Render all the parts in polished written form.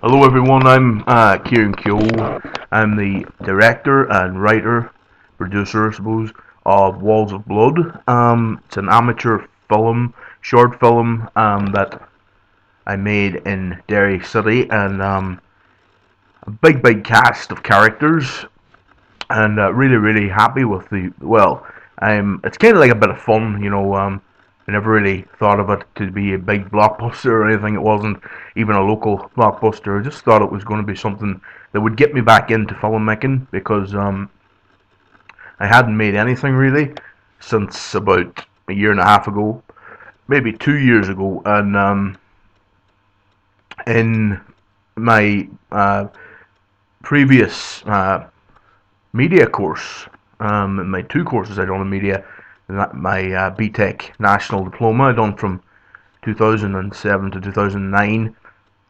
Hello everyone, I'm Kieran Keogh. I'm the director and writer, producer I suppose, of Walls of Blood. It's an amateur film, short film that I made in Derry City, and a big cast of characters, and really happy with it's kind of like a bit of fun, I never really thought of it to be a big blockbuster or anything. It wasn't even a local blockbuster. I just thought it was going to be something that would get me back into filmmaking because I hadn't made anything really since about a year and a half ago, maybe 2 years ago, and in my previous media course, in my two courses I done in media, my BTEC National Diploma I done from 2007 to 2009,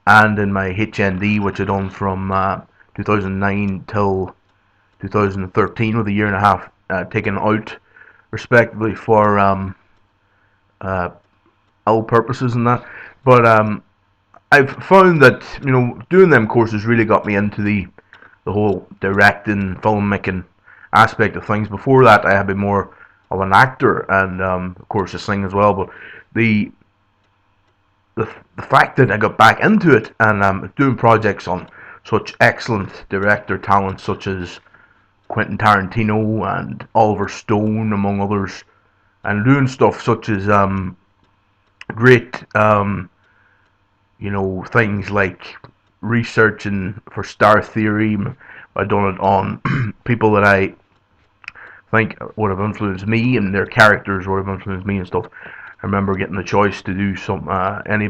and in my HND, which I done from 2009 till 2013, with a year and a half taken out, respectively, for uh, ill purposes and that. But I've found that doing them courses really got me into the whole directing, filmmaking aspect of things. Before that, I had been more of an actor and, of course, a sing as well. But the the fact that I got back into it and doing projects on such excellent director talent such as Quentin Tarantino and Oliver Stone, among others, and doing stuff such as great, things like researching for Star Theory. I've done it on people that I think would have influenced me, and their characters would have influenced me and stuff. I remember getting the choice to do any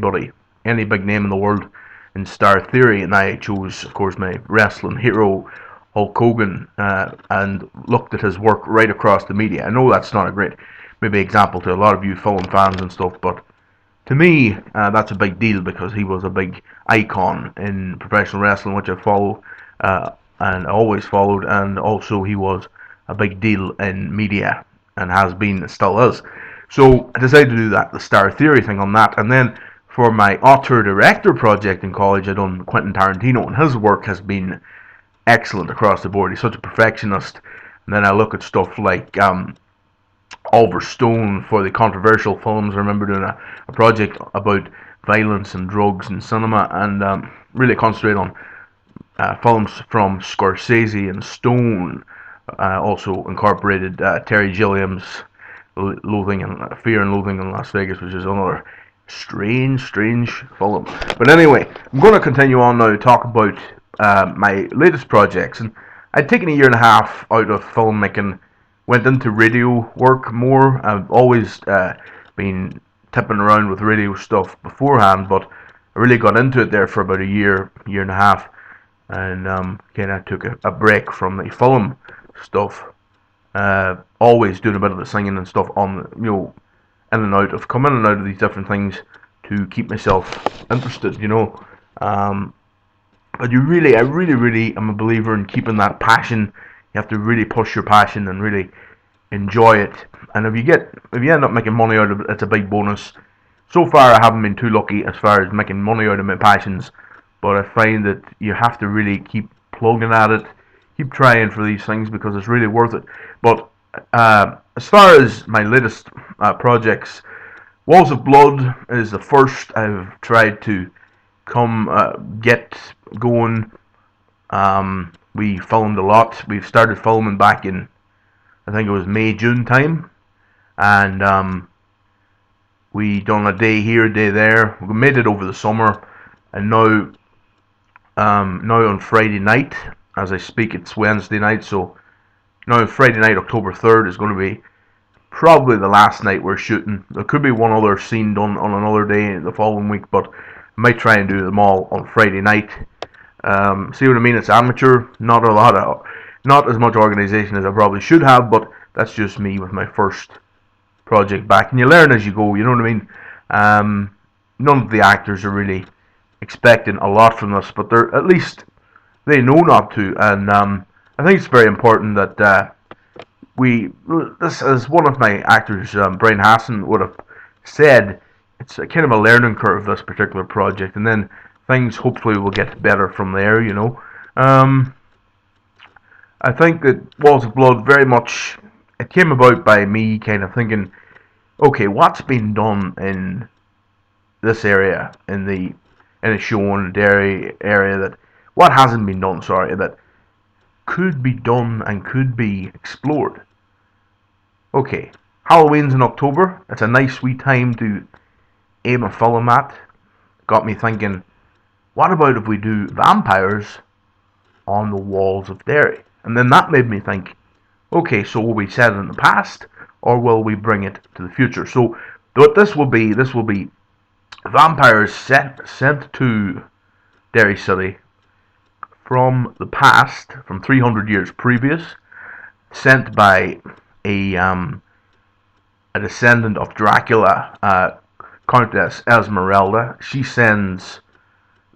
big name in the world in Star Theory, and I chose, of course, my wrestling hero, Hulk Hogan, and looked at his work right across the media. I know that's not a great, maybe example to a lot of you film fans and stuff, but to me, that's a big deal because he was a big icon in professional wrestling, which I follow and always followed, and also he was a big deal in media and has been, still is. So I decided to do that, the Star Theory thing on that, and then for my author director project in college, I done Quentin Tarantino, and his work has been excellent across the board. He's such a perfectionist. And then I look at stuff like Oliver Stone for the controversial films. I remember doing a project about violence and drugs in cinema, and really concentrate on films from Scorsese and Stone. Also incorporated Terry Gilliam's Loathing and Fear and Loathing in Las Vegas, which is another strange film. But anyway, I'm going to continue on now to talk about my latest projects. And I'd taken a year and a half out of filmmaking, went into radio work more. I've always been tipping around with radio stuff beforehand, but I really got into it there for about a year and a half, and kind of took a break from the film stuff. Always doing a bit of the singing and stuff on, in and out of, come in and out of these different things to keep myself interested. But I really am a believer in keeping that passion. You have to really push your passion and really enjoy it. And if you end up making money out of it, it's a big bonus. So far, I haven't been too lucky as far as making money out of my passions, but I find that you have to really keep plugging at it, keep trying for these things because it's really worth it. But as far as my latest projects, Walls of Blood is the first I've tried to get going. We filmed a lot. We've started filming back in, I think it was May, June time, and we done a day here, a day there. We made it over the summer, and now on Friday night, as I speak, it's Wednesday night, so now Friday night, October 3rd, is going to be probably the last night we're shooting. There could be one other scene done on another day the following week, but I might try and do them all on Friday night. See what I mean? It's amateur, not as much organisation as I probably should have, but that's just me with my first project back. And you learn as you go, you know what I mean? None of the actors are really expecting a lot from us, but they're, at least they know not to, and I think it's very important that this, as one of my actors, Brian Hassan, would have said, it's a kind of a learning curve, this particular project, and then things hopefully will get better from there. Um, I think that Walls of Blood very much it came about by me kind of thinking, okay, what's been done in this area in the Sean Derry area that what hasn't been done, sorry, that could be done and could be explored. Okay, Halloween's in October. It's a nice wee time to aim a film at. Got me thinking, what about if we do vampires on the walls of Derry? And then that made me think, okay, so will we set it in the past or will we bring it to the future? So what this will be vampires sent to Derry City from the past, from 300 years previous, sent by a um, a descendant of Dracula, Countess Esmeralda. She sends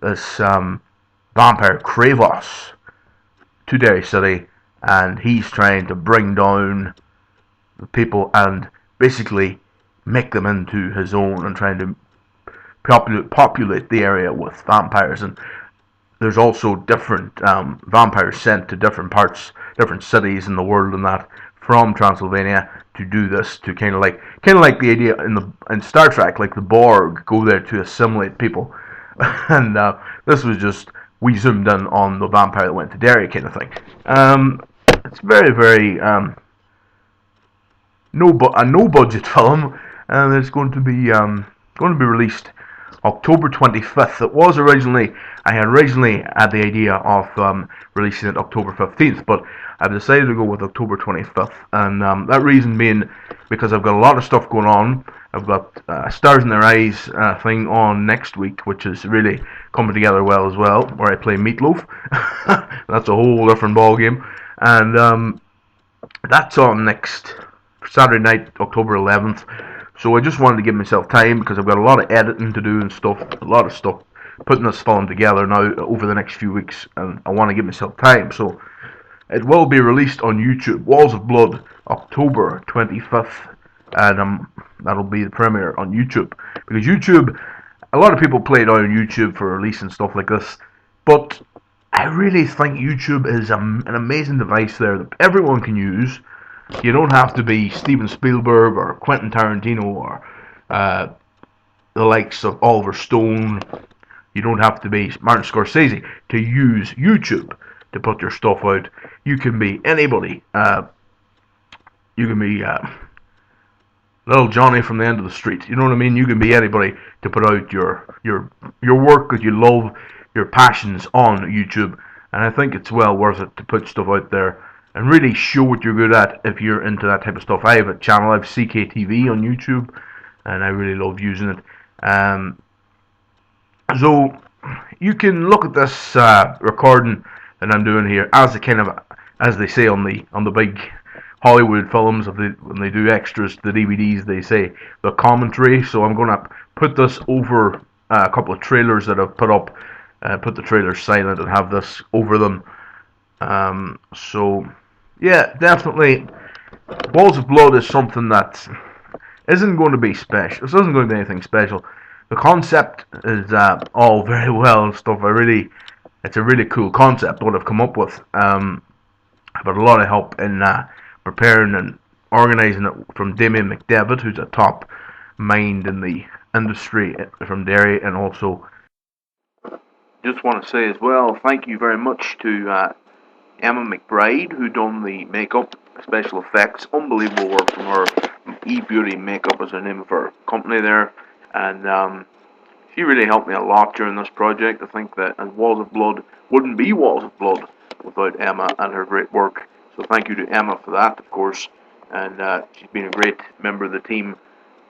this vampire Kravos to Derry City, and he's trying to bring down the people and basically make them into his own and trying to populate the area with vampires. And there's also different vampires sent to different parts, different cities in the world, and that from Transylvania to do this, to kind of like the idea in Star Trek, like the Borg go there to assimilate people, and this was just we zoomed in on the vampire that went to Derry kind of thing. It's very very no budget film, and it's going to be released October 25th. I had originally had the idea of releasing it October 15th, but I've decided to go with October 25th, and that reason being because I've got a lot of stuff going on. I've got Stars in Their Eyes thing on next week, which is really coming together well as well, where I play Meatloaf. That's a whole different ball game, and that's on next Saturday night, October 11th. So I just wanted to give myself time because I've got a lot of editing to do and stuff, a lot of stuff, putting this film together now over the next few weeks, and I want to give myself time. So it will be released on YouTube, Walls of Blood, October 25th, and that'll be the premiere on YouTube. Because YouTube, a lot of people play down YouTube for releasing stuff like this, but I really think YouTube is an amazing device there that everyone can use. You don't have to be Steven Spielberg or Quentin Tarantino or uh, the likes of Oliver Stone. You don't have to be Martin Scorsese to use YouTube to put your stuff out. You can be anybody. You can be little Johnny from the end of the street. You know what I mean? You can be anybody to put out your work that you love, your passions on YouTube. And I think it's well worth it to put stuff out there and really show what you're good at if you're into that type of stuff. I have a channel, I have CKTV on YouTube, and I really love using it. So you can look at this recording that I'm doing here as a kind of, as they say on the big Hollywood films, when they do extras to the DVDs, they say the commentary. So I'm going to put this over a couple of trailers that I've put up, put the trailers silent and have this over them. So yeah, definitely, Balls of Blood is something that isn't going to be special. This isn't going to be anything special. The concept is all very well and stuff. It's a really cool concept what I've come up with. I've had a lot of help in preparing and organising it from Damien McDevitt, who's a top mind in the industry from Derry, and also just want to say as well, thank you very much to Emma McBride, who done the makeup, special effects, unbelievable work from her. E-Beauty Makeup is the name of her company there, and she really helped me a lot during this project. I think that Walls of Blood wouldn't be Walls of Blood without Emma and her great work. So thank you to Emma for that, of course, and she's been a great member of the team.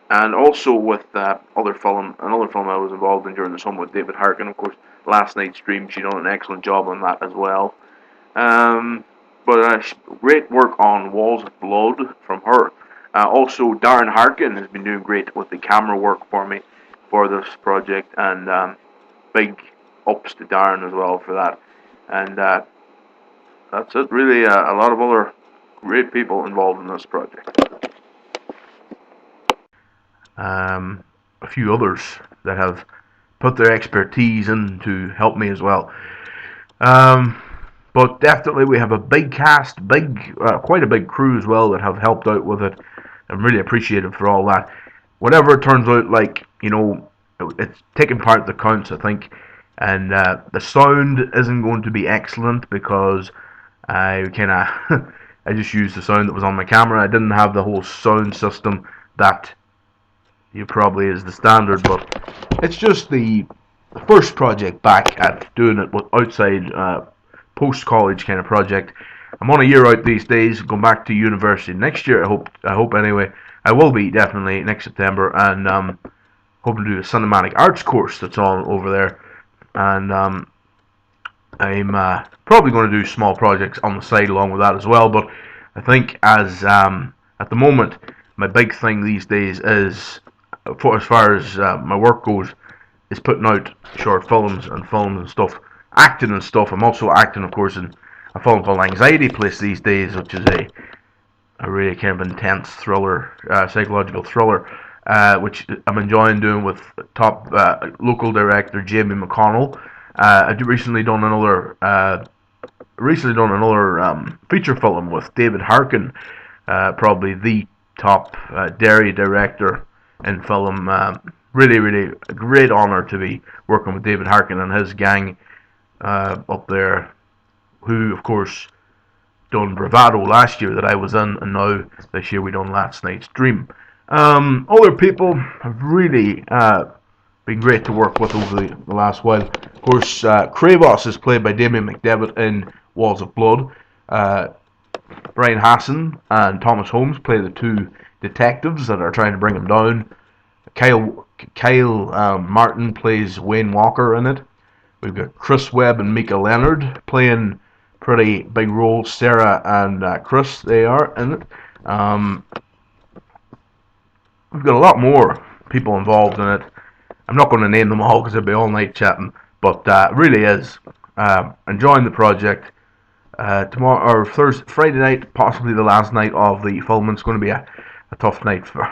And also with another film I was involved in during the summer with David Harkin, of course, last night's stream. She done an excellent job on that as well. But great work on Walls of Blood from her. Also, Darren Harkin has been doing great with the camera work for me for this project, and big ups to Darren as well for that. And that's it, really. A lot of other great people involved in this project. A few others that have put their expertise in to help me as well. Um, but definitely we have a big cast, quite a big crew as well that have helped out with it. I'm really appreciative for all that. Whatever it turns out like, it's taking part that counts, I think. And the sound isn't going to be excellent because I kind of I just used the sound that was on my camera. I didn't have the whole sound system that you probably is the standard, but it's just the first project back at doing it with outside post-college kind of project. I'm on a year out these days, going back to university next year. I hope anyway. I will be definitely next September, and hoping to do a cinematic arts course that's on over there. And I'm probably going to do small projects on the side along with that as well. But I think as at the moment, my big thing these days is, as far as my work goes, is putting out short films and stuff, acting and stuff. I'm also acting, of course, in a film called Anxiety Place these days, which is a really kind of intense thriller, psychological thriller, which I'm enjoying doing with top local director Jamie McConnell. I've recently done another feature film with David Harkin, probably the top Derry director in film. Really, really a great honour to be working with David Harkin and his gang up there, who, of course, done Bravado last year that I was in, and now this year we done Last Night's Dream. Other people have really been great to work with over the last while. Of course, Kravos is played by Damien McDevitt in Walls of Blood. Brian Hassan and Thomas Holmes play the two detectives that are trying to bring him down. Kyle Martin plays Wayne Walker in it. We've got Chris Webb and Mika Leonard playing pretty big roles. Sarah and Chris, they are in it. We've got a lot more people involved in it. I'm not going to name them all because it'll be all night chatting, but really is enjoying the project. Tomorrow or Friday night, possibly the last night of the film. It's going to be a tough night for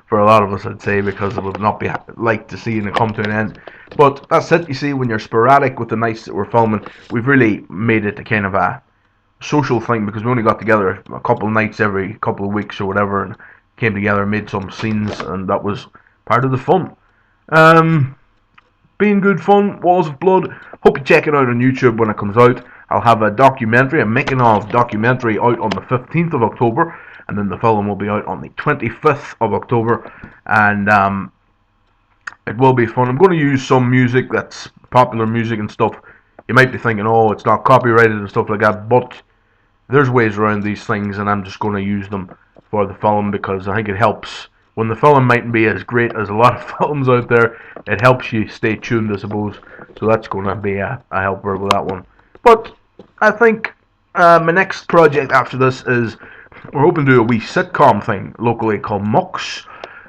for a lot of us, I'd say, because it would not be like to see it come to an end. But that's it. You see, when you're sporadic with the nights that we're filming, we've really made it a kind of a social thing, because we only got together a couple of nights every couple of weeks or whatever, and came together, made some scenes, and that was part of the fun. Being good fun, Walls of Blood. Hope you check it out on YouTube when it comes out. I'll have a making of documentary out on the 15th of October, and then the film will be out on the 25th of October, and it will be fun. I'm going to use some music that's popular music and stuff. You might be thinking, oh, it's not copyrighted and stuff like that, but there's ways around these things, and I'm just going to use them for the film because I think it helps. When the film mightn't be as great as a lot of films out there, it helps you stay tuned, I suppose. So that's going to be a helper with that one. But I think my next project after this is, we're hoping to do a wee sitcom thing locally called Mux,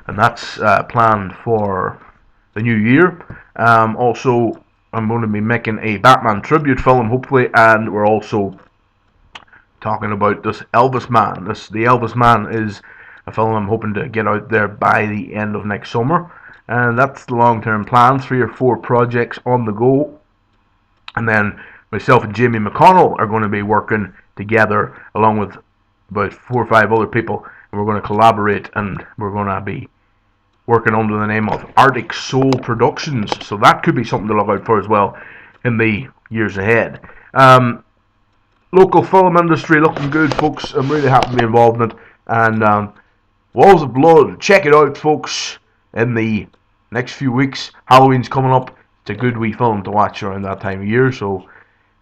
and that's planned for the new year. Also, I'm going to be making a Batman tribute film, hopefully, and we're also talking about this Elvis Man. The Elvis Man is a film I'm hoping to get out there by the end of next summer, and that's the long-term plan. 3 or 4 projects on the go, and then myself and Jamie McConnell are going to be working together along with about 4 or 5 other people, and we're going to collaborate, and we're going to be working under the name of Arctic Soul Productions. So that could be something to look out for as well in the years ahead. Local film industry looking good, folks. I'm really happy to be involved in it. And Walls of Blood, check it out, folks, in the next few weeks. Halloween's coming up. It's a good wee film to watch around that time of year. So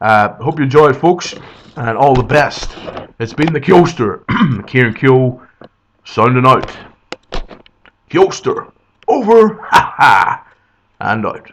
hope you enjoy it, folks, and all the best. It's been the Kyoster, Kieran Kyo, sounding out. Kyoster, over, ha ha, and out.